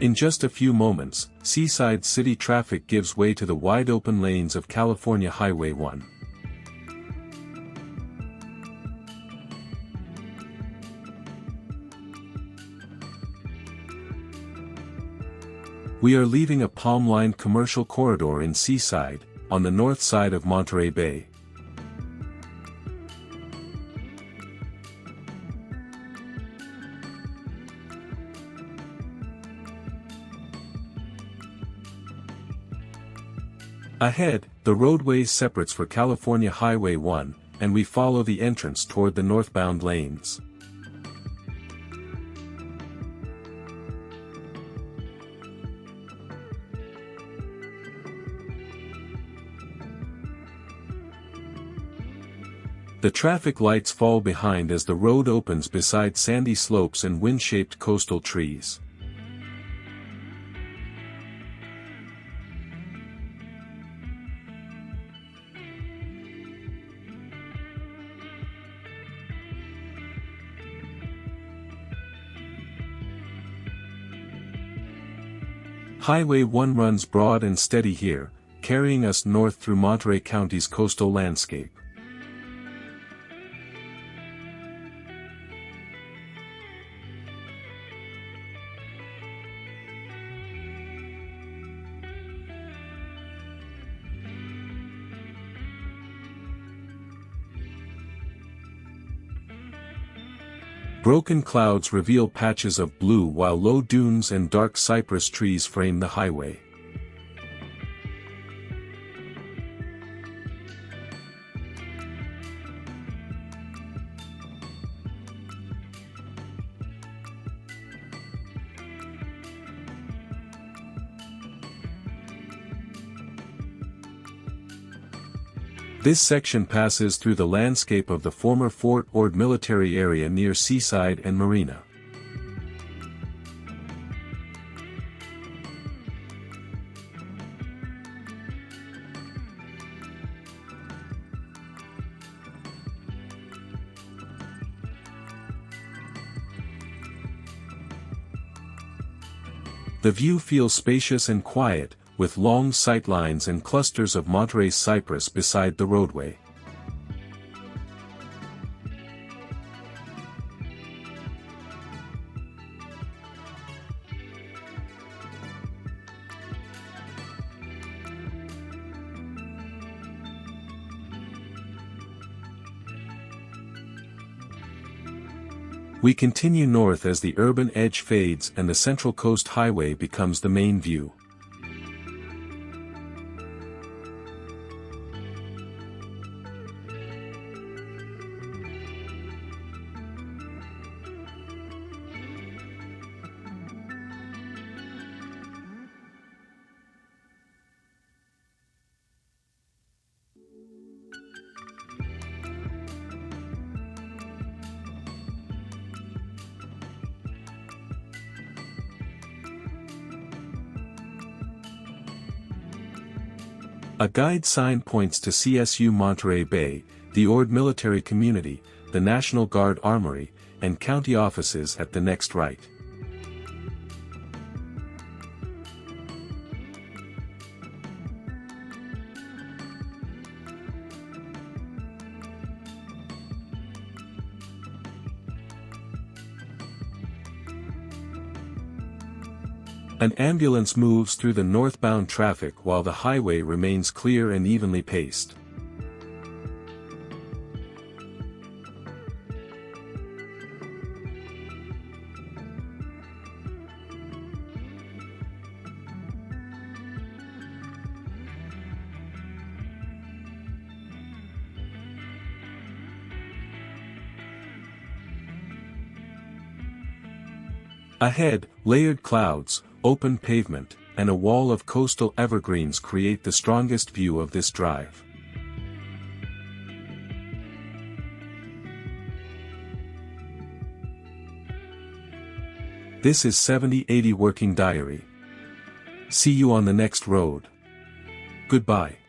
In just a few moments, Seaside city traffic gives way to the wide-open lanes of California Highway 1. We are leaving a palm-lined commercial corridor in Seaside, on the north side of Monterey Bay. Ahead, the roadway separates for California Highway 1, and we follow the entrance toward the northbound lanes. The traffic lights fall behind as the road opens beside sandy slopes and wind-shaped coastal trees. Highway 1 runs broad and steady here, carrying us north through Monterey County's coastal landscape. Broken clouds reveal patches of blue while low dunes and dark cypress trees frame the highway. This section passes through the landscape of the former Fort Ord military area near Seaside and Marina. The view feels spacious and quiet, with long sightlines and clusters of Monterey cypress beside the roadway. We continue north as the urban edge fades and the Central Coast Highway becomes the main view. A guide sign points to CSU Monterey Bay, the Ord Military Community, the National Guard Armory, and county offices at the next right. An ambulance moves through the northbound traffic while the highway remains clear and evenly paced. Ahead, layered clouds, open pavement, and a wall of coastal evergreens create the strongest view of this drive. This is 7080 Working Diary. See you on the next road. Goodbye.